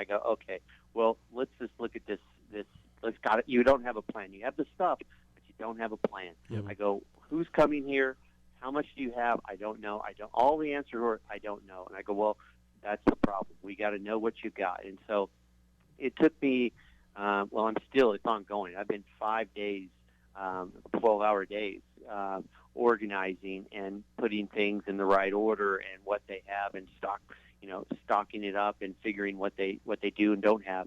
I go, okay, well, let's just look at this. You don't have a plan. You have the stuff, but you don't have a plan. Yep. I go, who's coming here? How much do you have? I don't know. All the answers are, I don't know. And I go, well, that's the problem. We got to know what you got. And so it took me, it's ongoing. I've been 5 days, 12-hour days, organizing and putting things in the right order and what they have and stocking it up and figuring what they do and don't have.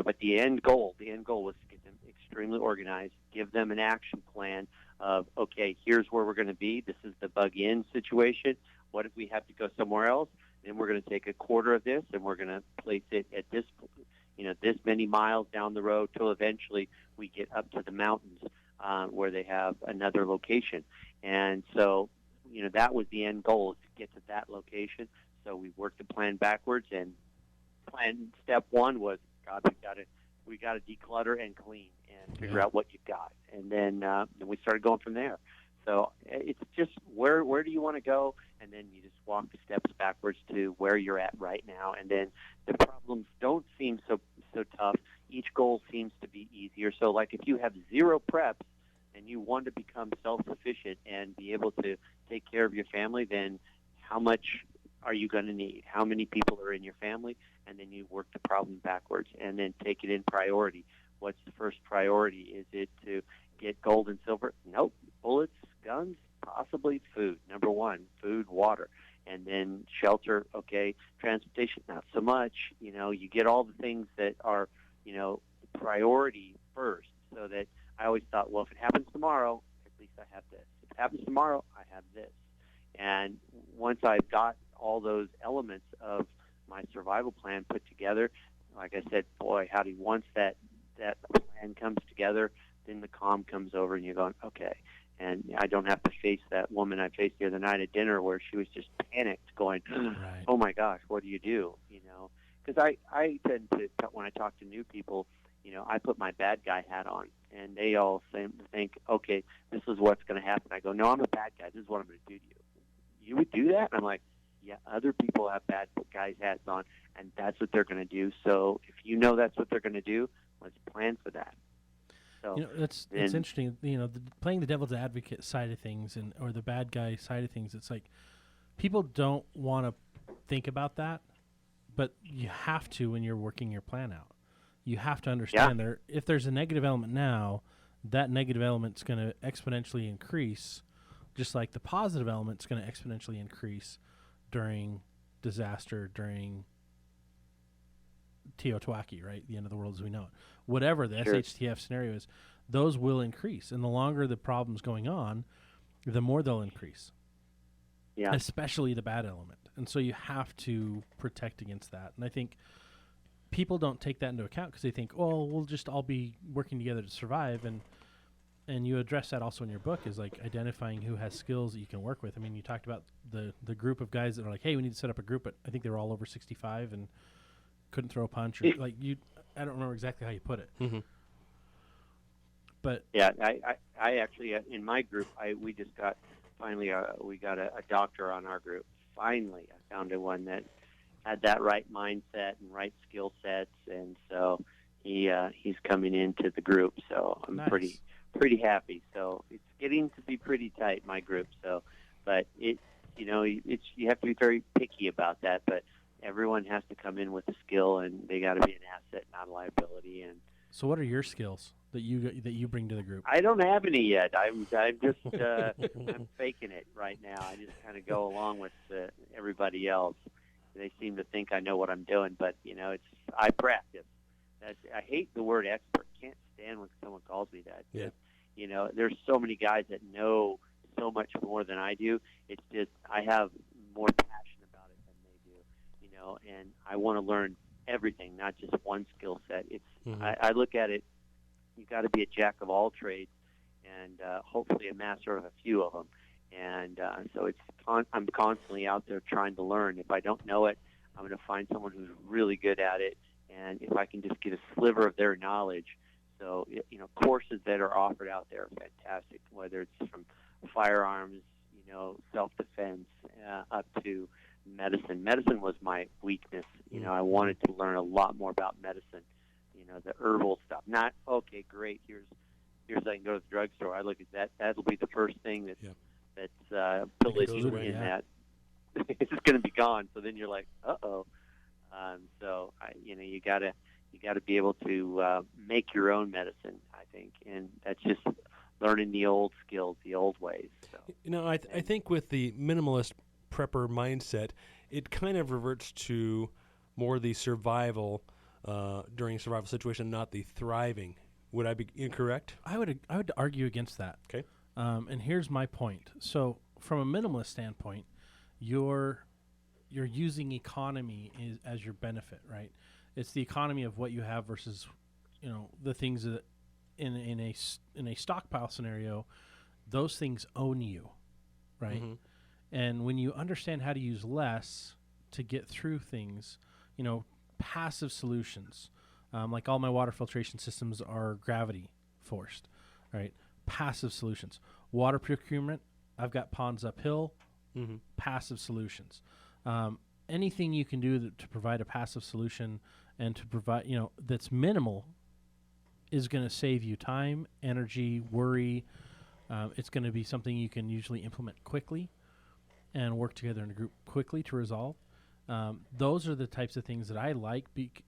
But the end goal was to get them extremely organized, give them an action plan of, okay, here's where we're going to be. This is the bug-in situation. What if we have to go somewhere else? Then we're going to take a quarter of this and we're going to place it at this many miles down the road till eventually we get up to the mountains where they have another location. And so, that was the end goal, is to get to that location. So we worked the plan backwards, and plan step one was, God, we got to declutter and clean and figure out what you've got. And then we started going from there. So it's just where do you want to go? And then you just walk the steps backwards to where you're at right now. And then the problems don't seem so tough. Each goal seems to be easier. So like if you have 0 preps and you want to become self-sufficient and be able to take care of your family, then how much are you going to need? How many people are in your family? And then you work the problem backwards and then take it in priority. What's the first priority? Is it to get gold and silver? Nope. Bullets, guns, possibly food. Number one, food, water. And then shelter, okay. Transportation, not so much. You get all the things that are, priority first, so that I always thought, well, if it happens tomorrow, at least I have this. If it happens tomorrow, I have this. And once I've got all those elements of my survival plan put together, like I said, boy, howdy, once that plan comes together, then the calm comes over and you're going, okay. And I don't have to face that woman I faced the other night at dinner where she was just panicked going, right. Oh my gosh, what do you do? Because I tend to, when I talk to new people, I put my bad guy hat on, and they all think, okay, this is what's going to happen. I go, no, I'm a bad guy. This is what I'm going to do to you. You would do that? And I'm like, yeah, other people have bad guys' hats on, and that's what they're going to do. So if you know that's what they're going to do, let's plan for that. So it's interesting. Playing the devil's advocate side of things or the bad guy side of things. It's like people don't want to think about that, but you have to when you're working your plan out. You have to understand if there's a negative element now, that negative element's going to exponentially increase, just like the positive element's going to exponentially increase during disaster, during Teotihuacan, right? The end of the world as we know it. Whatever the SHTF scenario is, those will increase. And the longer the problem's going on, the more they'll increase. Yeah. Especially the bad element. And so you have to protect against that. And I think people don't take that into account because they think, oh, we'll just all be working together to survive. And you address that also in your book, is like identifying who has skills that you can work with. I mean, you talked about the group of guys that are like, hey, we need to set up a group, but I think they were all over 65 and couldn't throw a punch. Or I don't remember exactly how you put it. Mm-hmm. But yeah, I actually in my group, we just got finally we got a doctor on our group. Finally, I found one that had that right mindset and right skill sets, and so he's coming into the group. So I'm nice. pretty happy. So it's getting to be pretty tight, my group. So, but you have to be very picky about that. But everyone has to come in with a skill, and they got to be an asset, not a liability. And so, what are your skills that you bring to the group? I don't have any yet. I'm just I'm faking it right now. I just kind of go along with everybody else. They seem to think I know what I'm doing, but I practice. I hate the word expert. Can't stand when someone calls me that. Yeah. There's so many guys that know so much more than I do. It's just I have more passion about it than they do. And I want to learn everything, not just one skill set. It's I look at it. You got to be a jack of all trades, and hopefully a master of a few of them. And so I'm constantly out there trying to learn. If I don't know it, I'm going to find someone who's really good at it. And if I can just get a sliver of their knowledge, so courses that are offered out there are fantastic. Whether it's from firearms, self-defense, up to medicine. Medicine was my weakness. You know, I wanted to learn a lot more about medicine. You know, the herbal stuff. Not okay, great. Here's I can go to the drugstore. I look at that. That'll be the first thing that's polluted in that. It's going to be gone. So then you're like, uh-oh. So you gotta be able to make your own medicine, I think, and that's just learning the old skills, the old ways. So. You know, I think with the minimalist prepper mindset, it kind of reverts to more the survival during a survival situation, not the thriving. Would I be incorrect? I would argue against that. Okay. And here's my point. So from a minimalist standpoint, you're using economy as your benefit, right? It's the economy of what you have versus, the things that in a stockpile scenario, those things own you, right? Mm-hmm. And when you understand how to use less to get through things, passive solutions, like all my water filtration systems are gravity forced, right? Passive solutions. Water procurement, I've got ponds uphill, passive solutions. Anything you can do to provide a passive solution and to provide, that's minimal is going to save you time, energy, worry. It's going to be something you can usually implement quickly and work together in a group quickly to resolve. Those are the types of things that I like,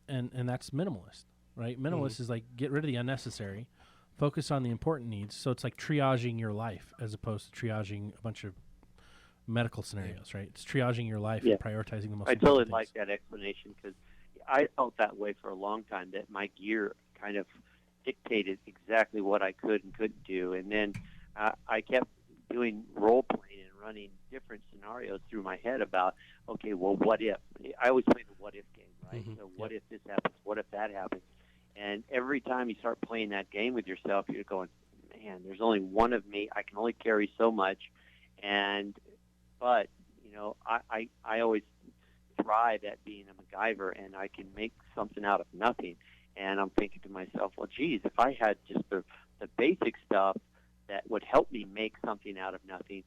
and that's minimalist, right? Minimalist is like get rid of the unnecessary, focus on the important needs. So it's like triaging your life as opposed to triaging a bunch of medical scenarios, right? It's triaging your life and prioritizing the most important things. I totally like that explanation because I felt that way for a long time, that my gear kind of dictated exactly what I could and couldn't do. And then I kept doing role playing and running different scenarios through my head about, okay, well, what if? I always play the what if game, right? So what if this happens? What if that happens? And every time you start playing that game with yourself, you're going, man, there's only one of me. I can only carry so much. But I always thrive at being a MacGyver, and I can make something out of nothing. And I'm thinking to myself, well, geez, if I had just the basic stuff that would help me make something out of nothing,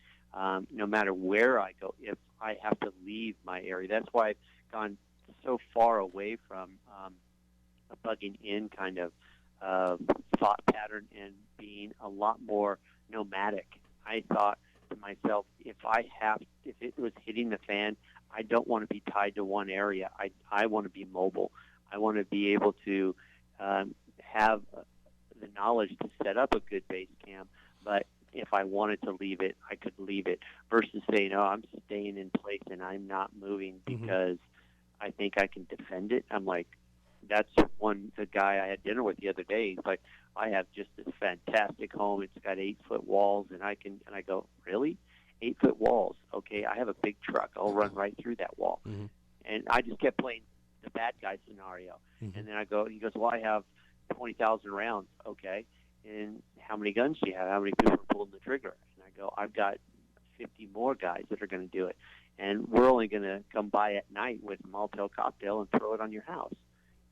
no matter where I go, if I have to leave my area. That's why I've gone so far away from a bugging in kind of thought pattern and being a lot more nomadic. I thought to myself, if it was hitting the fan, I don't want to be tied to one area. I want to be mobile. I want to be able to have the knowledge to set up a good base camp, but if I wanted to leave it, I could leave it, versus saying, no, I'm staying in place and I'm not moving because I think I can defend it. I'm like, that's the guy I had dinner with the other day. He's like, I have just this fantastic home. It's got 8-foot walls, and I go, really? 8-foot walls? Okay, I have a big truck. I'll run right through that wall. And I just kept playing the bad guy scenario. And then he goes, well, I have 20,000 rounds. Okay, and how many guns do you have? How many people are pulling the trigger? And I go, I've got 50 more guys that are going to do it. And we're only going to come by at night with a Molotov cocktail and throw it on your house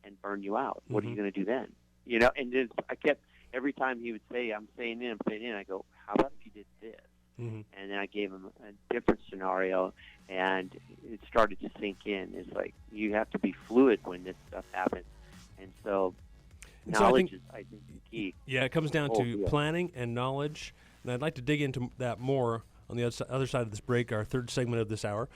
and burn you out. What are you going to do then? And then I kept, every time he would say, I'm staying in, I go, how about if you did this? And then I gave him a different scenario, and it started to sink in. It's like, you have to be fluid when this stuff happens. And so knowledge is, I think, the key. Yeah, it comes down to planning and knowledge. And I'd like to dig into that more on the other side of this break, our third segment of this hour.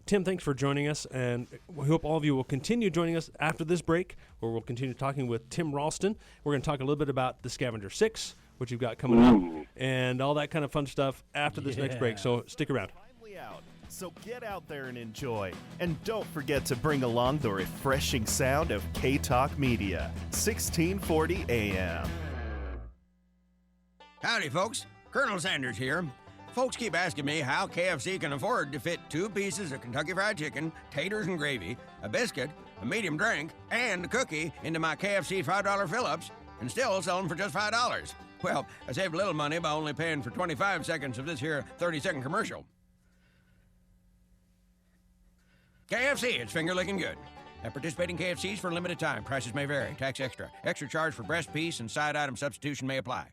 Tim, thanks for joining us, and we hope all of you will continue joining us after this break, where we'll continue talking with Tim Ralston. We're going to talk a little bit about the Scavenger 6, which you've got coming up, and all that kind of fun stuff after this next break, so stick around. So get out there and enjoy. And don't forget to bring along the refreshing sound of KTalk Media, 1640 AM. Howdy, folks. Colonel Sanders here. Folks keep asking me how KFC can afford to fit 2 pieces of Kentucky Fried Chicken, taters and gravy, a biscuit, a medium drink, and a cookie into my KFC $5 fill-ups and still sell them for just $5. Well, I saved a little money by only paying for 25 seconds of this here 30-second commercial. KFC, it's finger-licking good. At participating KFCs for a limited time, prices may vary. Tax extra. Extra charge for breast piece and side item substitution may apply.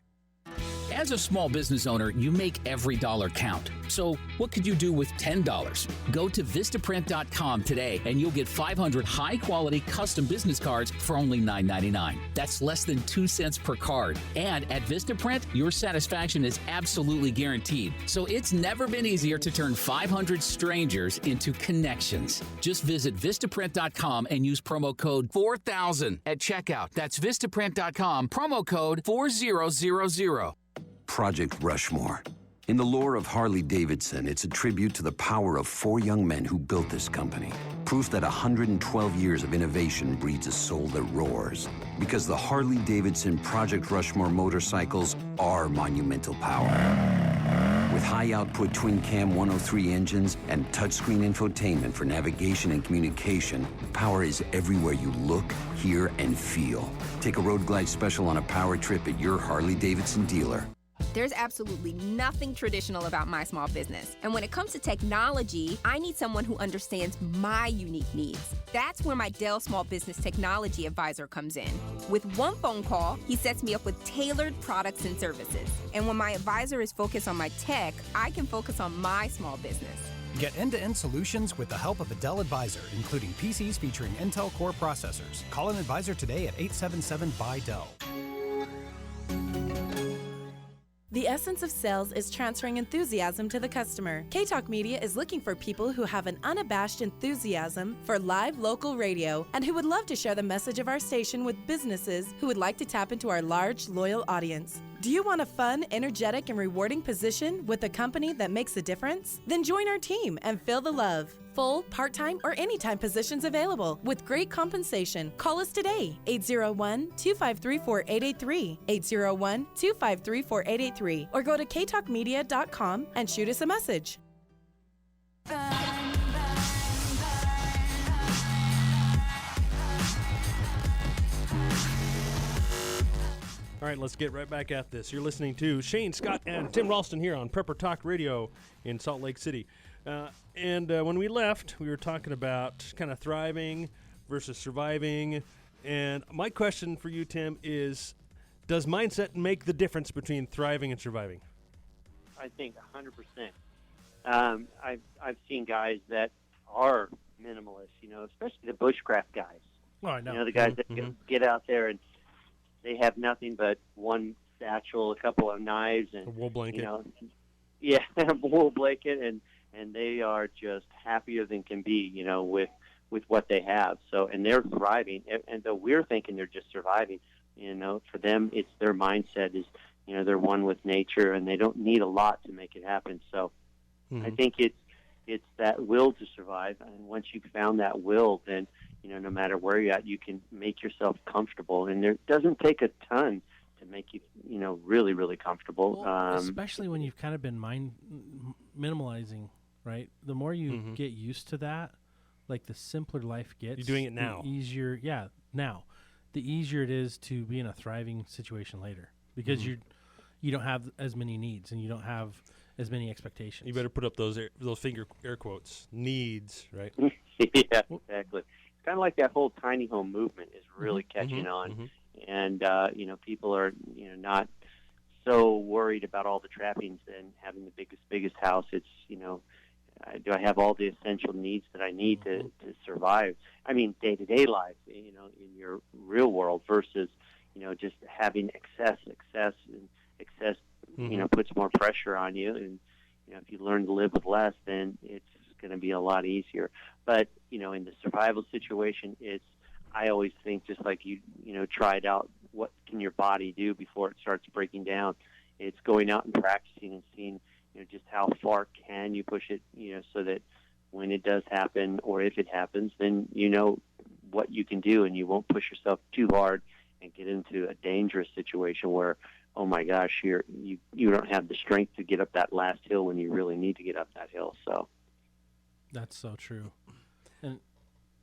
As a small business owner, you make every dollar count. So what could you do with $10? Go to Vistaprint.com today and you'll get 500 high-quality custom business cards for only $9.99. That's less than 2 cents per card. And at Vistaprint, your satisfaction is absolutely guaranteed. So it's never been easier to turn 500 strangers into connections. Just visit Vistaprint.com and use promo code 4000 at checkout. That's Vistaprint.com, promo code 4000. Project Rushmore. In the lore of Harley-Davidson, it's a tribute to the power of 4 young men who built this company. Proof that 112 years of innovation breeds a soul that roars. Because the Harley-Davidson Project Rushmore motorcycles are monumental power. With high-output twin-cam 103 engines and touchscreen infotainment for navigation and communication, power is everywhere you look, hear, and feel. Take a Road Glide Special on a power trip at your Harley-Davidson dealer. There's absolutely nothing traditional about my small business. And when it comes to technology, I need someone who understands my unique needs. That's where my Dell Small Business Technology Advisor comes in. With one phone call, he sets me up with tailored products and services. And when my advisor is focused on my tech, I can focus on my small business. Get end-to-end solutions with the help of a Dell advisor, including PCs featuring Intel Core processors. Call an advisor today at 877-BUY-DELL. The essence of sales is transferring enthusiasm to the customer. KTalk Media is looking for people who have an unabashed enthusiasm for live local radio and who would love to share the message of our station with businesses who would like to tap into our large, loyal audience. Do you want a fun, energetic, and rewarding position with a company that makes a difference? Then join our team and feel the love. Full, part-time, or anytime positions available with great compensation. Call us today, 801-253-4883, 801-253-4883, or go to ktalkmedia.com and shoot us a message. All right, let's get right back at this. You're listening to Shane Scott and Tim Ralston here on Prepper Talk Radio in Salt Lake City. And when we left, we were talking about kind of thriving versus surviving. And my question for you, Tim, is does mindset make the difference between thriving and surviving? I think 100%. I've seen guys that are minimalists, especially the bushcraft guys. Oh, I know. The guys that get out there and they have nothing but one satchel, a couple of knives, and a wool blanket. a wool blanket, and they are just happier than can be, with what they have. So, and they're thriving. And though we're thinking they're just surviving, for them, it's their mindset is, they're one with nature, and they don't need a lot to make it happen. So, I think it's that will to survive, and once you've found that will, then no matter where you're at, you can make yourself comfortable, and it doesn't take a ton to make you, really, really comfortable. Well, especially when you've kind of been minimalizing, right? The more you get used to that, like the simpler life gets. You're doing it now. The easier, now. The easier it is to be in a thriving situation later because you don't have as many needs and you don't have as many expectations. You better put up those finger air quotes. Needs, right? Yeah, exactly. Kind of like that whole tiny home movement is really catching on, and people are not so worried about all the trappings and having the biggest house. It's do I have all the essential needs that I need to survive? I mean, day-to-day life, in your real world versus just having excess puts more pressure on you, and if you learn to live with less, then it's going to be a lot easier. But in the survival situation, I always think just like you tried out what can your body do before it starts breaking down. It's going out and practicing and seeing just how far can you push it, so that when it does happen or if it happens, then what you can do and you won't push yourself too hard and get into a dangerous situation where, oh my gosh, you don't have the strength to get up that last hill when you really need to get up that hill. So that's so true. And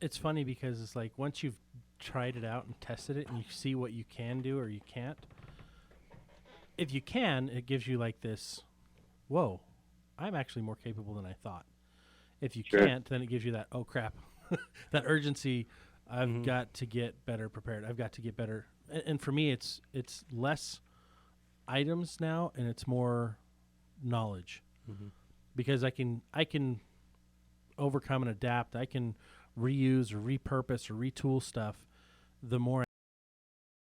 it's funny because it's like once you've tried it out and tested it and you see what you can do or you can't, if you can, it gives you like this, whoa, I'm actually more capable than I thought. If you can't, then it gives you that, oh crap, that urgency. I've got to get better prepared. I've got to get better. And for me, it's less items now, and it's more knowledge. Because I can overcome and adapt. I can reuse or repurpose or retool stuff the more